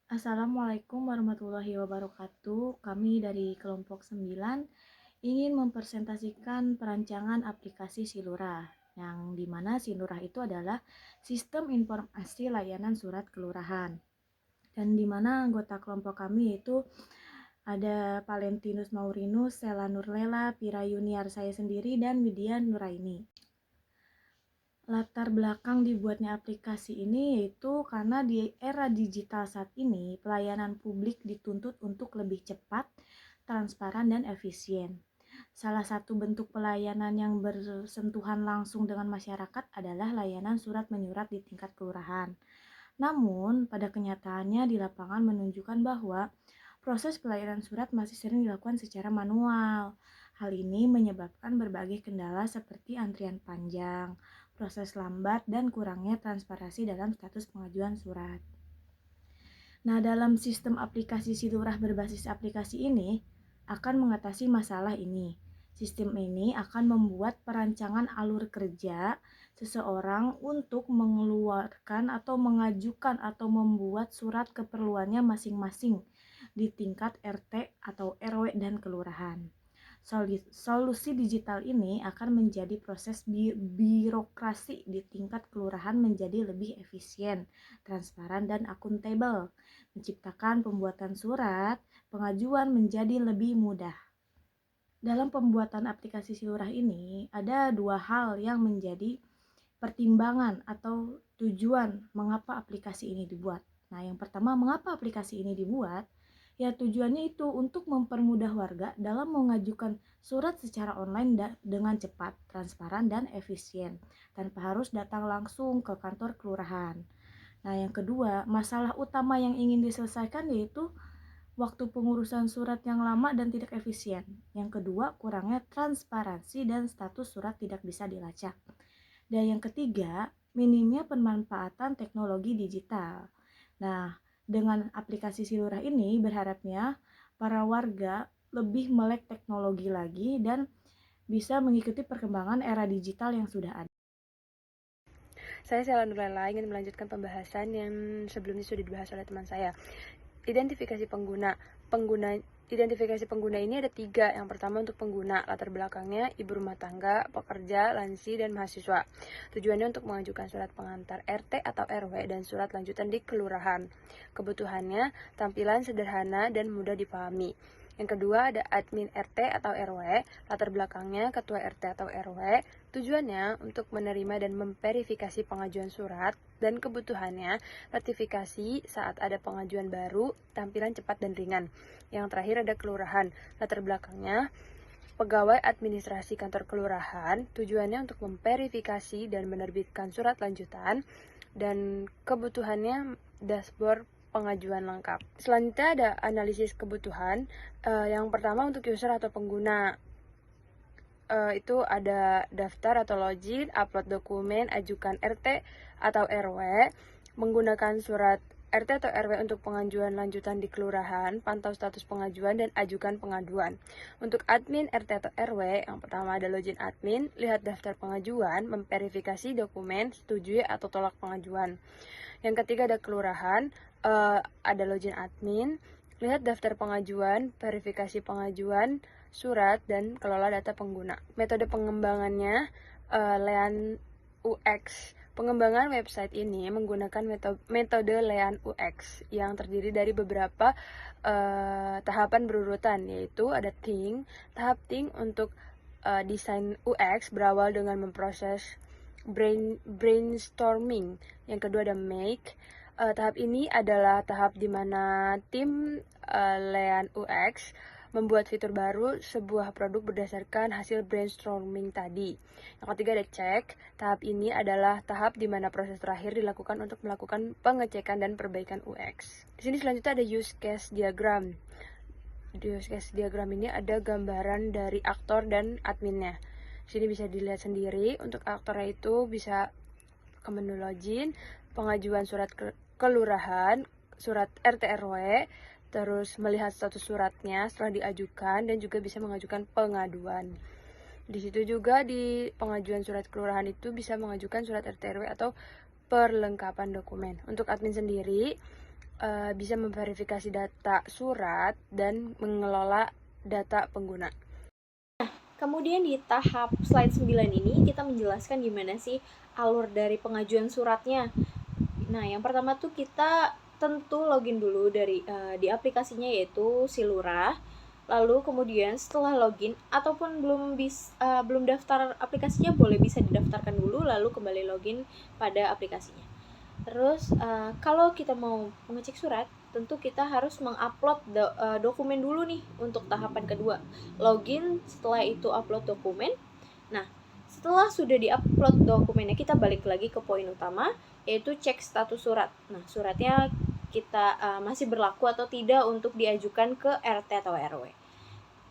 Assalamualaikum warahmatullahi wabarakatuh. Kami dari kelompok 9 ingin mempresentasikan perancangan aplikasi Silurah, yang dimana Silurah itu adalah sistem informasi layanan surat kelurahan. Dan dimana anggota kelompok kami itu ada Valentinus Maurinus, Sela Nurlela, Pira Yuniar saya sendiri, dan Widya Nuraini. Latar belakang dibuatnya aplikasi ini yaitu karena di era digital saat ini pelayanan publik dituntut untuk lebih cepat, transparan, dan efisien. Salah satu bentuk pelayanan yang bersentuhan langsung dengan masyarakat adalah layanan surat menyurat di tingkat kelurahan. Namun, pada kenyataannya di lapangan menunjukkan bahwa proses pelayanan surat masih sering dilakukan secara manual. Hal ini menyebabkan berbagai kendala seperti antrian panjang, proses lambat, dan kurangnya transparansi dalam status pengajuan surat. Nah, dalam sistem aplikasi Silurah berbasis aplikasi ini akan mengatasi masalah ini. Sistem ini akan membuat perancangan alur kerja seseorang untuk mengeluarkan atau mengajukan atau membuat surat keperluannya masing-masing di tingkat RT atau RW dan kelurahan. Solusi digital ini akan menjadi proses birokrasi di tingkat kelurahan menjadi lebih efisien, transparan, dan akuntabel, menciptakan pembuatan surat pengajuan menjadi lebih mudah. Dalam pembuatan aplikasi Silurah ini, ada dua hal yang menjadi pertimbangan atau tujuan mengapa aplikasi ini dibuat. Nah, yang pertama, mengapa aplikasi ini dibuat? Ya, tujuannya itu untuk mempermudah warga dalam mengajukan surat secara online dengan cepat, transparan, dan efisien, tanpa harus datang langsung ke kantor kelurahan. Nah, yang kedua, masalah utama yang ingin diselesaikan yaitu waktu pengurusan surat yang lama dan tidak efisien. Yang kedua, kurangnya transparansi dan status surat tidak bisa dilacak. Dan yang ketiga, minimnya pemanfaatan teknologi digital. Nah, dengan aplikasi Silurah ini berharapnya para warga lebih melek teknologi lagi dan bisa mengikuti perkembangan era digital yang sudah ada. Saya Sela Nurlela ingin melanjutkan pembahasan yang sebelumnya sudah dibahas oleh teman saya. Identifikasi pengguna. Identifikasi pengguna ini ada 3. Yang pertama untuk pengguna, latar belakangnya ibu rumah tangga, pekerja, lansi, dan mahasiswa. Tujuannya untuk mengajukan surat pengantar RT atau RW dan surat lanjutan di kelurahan. Kebutuhannya, tampilan sederhana dan mudah dipahami. Yang kedua ada admin RT atau RW, latar belakangnya ketua RT atau RW, tujuannya untuk menerima dan memverifikasi pengajuan surat, dan kebutuhannya ratifikasi saat ada pengajuan baru, tampilan cepat dan ringan. Yang terakhir ada kelurahan, latar belakangnya pegawai administrasi kantor kelurahan, tujuannya untuk memverifikasi dan menerbitkan surat lanjutan, dan kebutuhannya dashboard pengajuan lengkap. Selanjutnya ada analisis kebutuhan. Yang pertama untuk user atau pengguna, itu ada daftar atau login, upload dokumen, ajukan RT atau RW, menggunakan surat RT atau RW untuk pengajuan lanjutan di kelurahan, pantau status pengajuan, dan ajukan pengaduan. Untuk admin RT atau RW, yang pertama ada login admin, lihat daftar pengajuan, memverifikasi dokumen, setujui atau tolak pengajuan. Yang ketiga ada kelurahan, ada login admin, lihat daftar pengajuan, verifikasi pengajuan, surat, dan kelola data pengguna. Metode pengembangannya LEAN UX. Pengembangan website ini menggunakan metode LEAN UX yang terdiri dari beberapa tahapan berurutan, yaitu ada think. Tahap think untuk desain UX berawal dengan memproses brainstorming. Yang kedua ada make. Tahap ini adalah tahap di mana tim LEAN UX membuat fitur baru sebuah produk berdasarkan hasil brainstorming tadi. Yang ketiga ada check. Tahap ini adalah tahap di mana proses terakhir dilakukan untuk melakukan pengecekan dan perbaikan UX. Di sini selanjutnya ada use case diagram. Di use case diagram ini ada gambaran dari aktor dan adminnya. Di sini bisa dilihat sendiri. Untuk aktornya itu bisa ke menu login, pengajuan surat kelurahan, surat RT RW, terus melihat status suratnya setelah diajukan, dan juga bisa mengajukan pengaduan. Di situ juga di pengajuan surat kelurahan itu bisa mengajukan surat RT RW atau perlengkapan dokumen. Untuk admin sendiri, bisa memverifikasi data surat dan mengelola data pengguna. Kemudian di tahap slide 9 ini kita menjelaskan gimana sih alur dari pengajuan suratnya. Nah, yang pertama tuh kita tentu login dulu dari di aplikasinya yaitu Silurah. Lalu kemudian setelah login ataupun belum daftar aplikasinya boleh bisa didaftarkan dulu lalu kembali login pada aplikasinya. Terus kalau kita mau mengecek surat, tentu kita harus mengupload dokumen dulu nih untuk tahapan kedua. Login, setelah itu upload dokumen. Nah, setelah sudah diupload dokumennya, kita balik lagi ke poin utama, yaitu cek status surat. Nah, suratnya kita masih berlaku atau tidak untuk diajukan ke RT atau RW.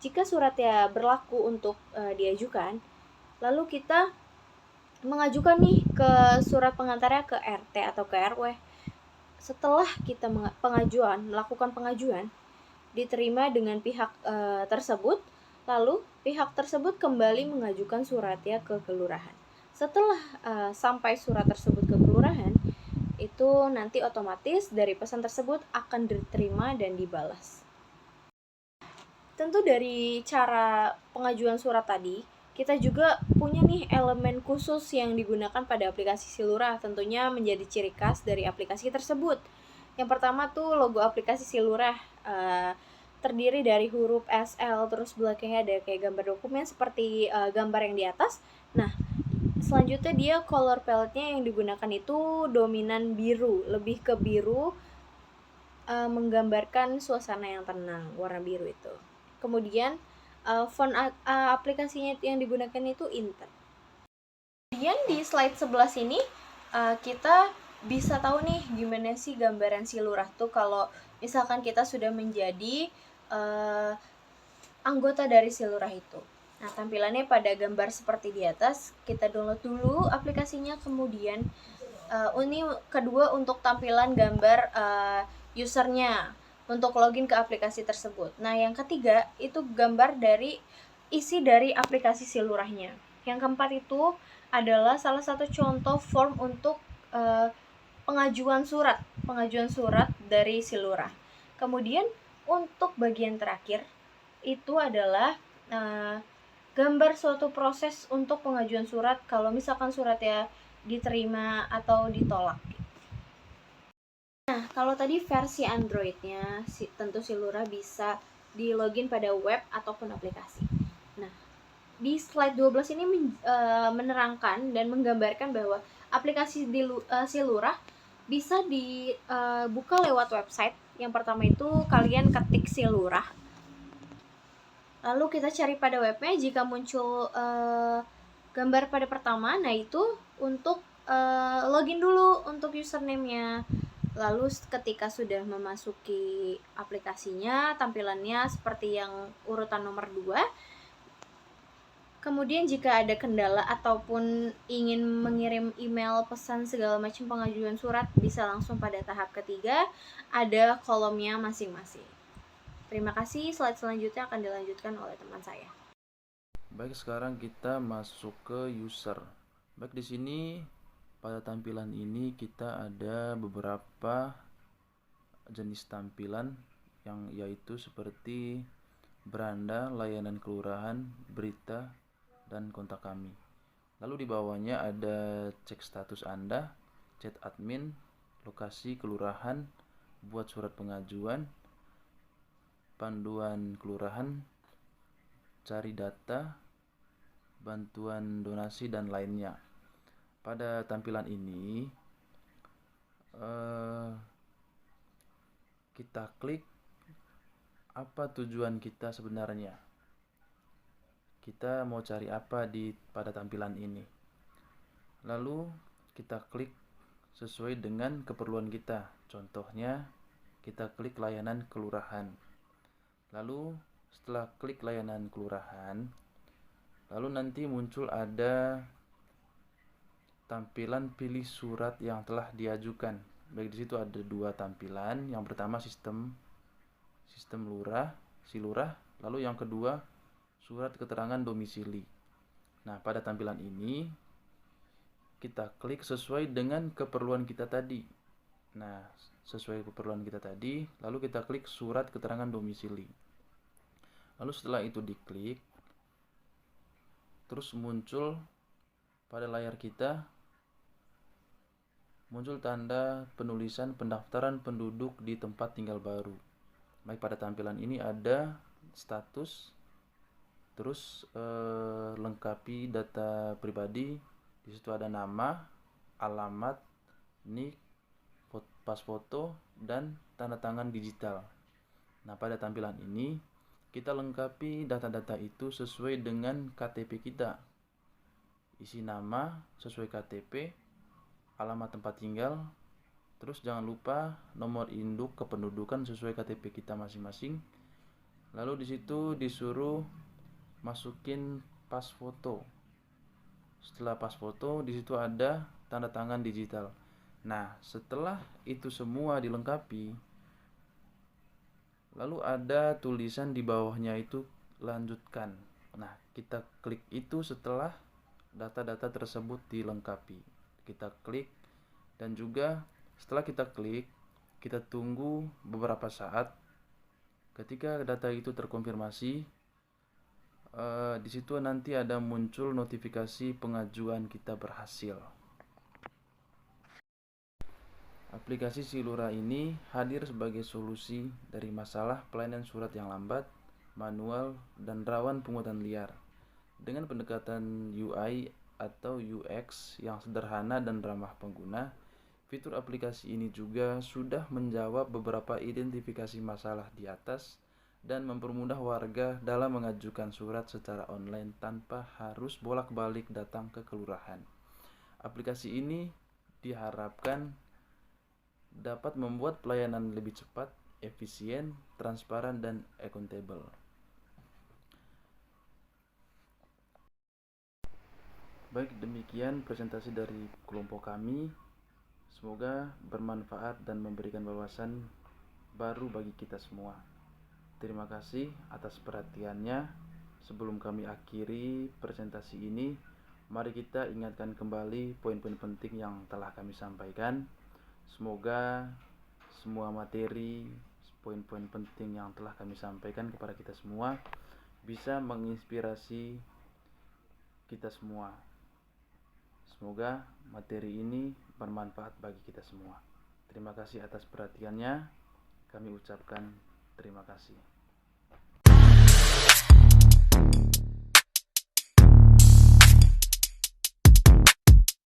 Jika suratnya berlaku untuk diajukan, lalu kita mengajukan nih ke surat pengantarnya ke RT atau ke RW. Setelah kita melakukan pengajuan, diterima dengan pihak tersebut, lalu pihak tersebut kembali mengajukan suratnya ke kelurahan. Setelah sampai surat tersebut ke kelurahan, itu nanti otomatis dari pesan tersebut akan diterima dan dibalas. Tentu dari cara pengajuan surat tadi, kita juga punya nih elemen khusus yang digunakan pada aplikasi Silurah, tentunya menjadi ciri khas dari aplikasi tersebut. Yang pertama tuh logo aplikasi Silurah, terdiri dari huruf SL, terus belakangnya ada kayak gambar dokumen seperti gambar yang di atas. Nah, selanjutnya dia color palette-nya yang digunakan itu dominan biru, lebih ke biru, menggambarkan suasana yang tenang, warna biru itu. Kemudian font aplikasinya yang digunakan itu Inten. Kemudian di slide 11 ini kita bisa tahu nih gimana sih gambaran Silurah tuh kalau misalkan kita sudah menjadi anggota dari Silurah itu. Nah, tampilannya pada gambar seperti di atas. Kita download dulu aplikasinya, kemudian ini kedua untuk tampilan gambar usernya untuk login ke aplikasi tersebut. Nah, yang ketiga itu gambar dari isi dari aplikasi Silurahnya. Yang keempat itu adalah salah satu contoh form untuk pengajuan surat dari Silurah. Kemudian untuk bagian terakhir itu adalah gambar suatu proses untuk pengajuan surat kalau misalkan suratnya diterima atau ditolak. Nah, kalau tadi versi Android-nya, tentu Silurah bisa di login pada web ataupun aplikasi. Nah, di slide 12 ini menerangkan dan menggambarkan bahwa aplikasi Silurah bisa dibuka lewat website. Yang pertama itu kalian ketik Silurah. Lalu kita cari pada webnya, jika muncul gambar pada pertama, nah itu untuk login dulu untuk username-nya. Lalu ketika sudah memasuki aplikasinya, tampilannya seperti yang urutan nomor 2. Kemudian jika ada kendala ataupun ingin mengirim email, pesan segala macam pengajuan surat, bisa langsung pada tahap ketiga, ada kolomnya masing-masing. Terima kasih, slide selanjutnya akan dilanjutkan oleh teman saya. Baik, sekarang kita masuk ke user. Baik, di sini pada tampilan ini kita ada beberapa jenis tampilan yang yaitu seperti beranda, layanan kelurahan, berita, dan kontak kami. Lalu di bawahnya ada cek status Anda, chat admin, lokasi kelurahan, buat surat pengajuan, panduan kelurahan, cari data, bantuan donasi, dan lainnya. Pada tampilan ini kita klik apa tujuan kita sebenarnya. Kita mau cari apa pada tampilan ini. Lalu kita klik sesuai dengan keperluan kita. Contohnya kita klik layanan kelurahan. Lalu setelah klik layanan kelurahan, lalu nanti muncul ada tampilan pilih surat yang telah diajukan. Baik, di situ ada dua tampilan. Yang pertama sistem Silurah, lalu yang kedua surat keterangan domisili. Nah, pada tampilan ini kita klik sesuai dengan keperluan kita tadi. Nah, sesuai keperluan kita tadi, lalu kita klik surat keterangan domisili. Lalu setelah itu diklik, terus muncul pada layar kita muncul tanda penulisan pendaftaran penduduk di tempat tinggal baru. Baik, pada tampilan ini ada status, terus lengkapi data pribadi. Di situ ada nama, alamat, nik, pas foto, dan tanda tangan digital. Nah, pada tampilan ini kita lengkapi data-data itu sesuai dengan KTP kita. Isi nama sesuai KTP, alamat tempat tinggal, terus jangan lupa nomor induk kependudukan sesuai KTP kita masing-masing. Lalu di situ disuruh masukin pas foto. Setelah pas foto, di situ ada tanda tangan digital. Nah, setelah itu semua dilengkapi, lalu ada tulisan di bawahnya itu lanjutkan. Nah, kita klik itu setelah data-data tersebut dilengkapi. Kita klik, dan juga setelah kita klik, kita tunggu beberapa saat. Ketika data itu terkonfirmasi, di situ nanti ada muncul notifikasi pengajuan kita berhasil. Aplikasi Silura ini hadir sebagai solusi dari masalah pelayanan surat yang lambat, manual, dan rawan pungutan liar. Dengan pendekatan UI atau UX yang sederhana dan ramah pengguna, fitur aplikasi ini juga sudah menjawab beberapa identifikasi masalah di atas dan mempermudah warga dalam mengajukan surat secara online tanpa harus bolak-balik datang ke kelurahan. Aplikasi ini diharapkan dapat membuat pelayanan lebih cepat, efisien, transparan, dan akuntabel. Baik, demikian presentasi dari kelompok kami. Semoga bermanfaat dan memberikan wawasan baru bagi kita semua. Terima kasih atas perhatiannya. Sebelum kami akhiri presentasi ini, mari kita ingatkan kembali poin-poin penting yang telah kami sampaikan. Semoga semua materi, poin-poin penting yang telah kami sampaikan kepada kita semua bisa menginspirasi kita semua. Semoga materi ini bermanfaat bagi kita semua. Terima kasih atas perhatiannya. Kami ucapkan terima kasih.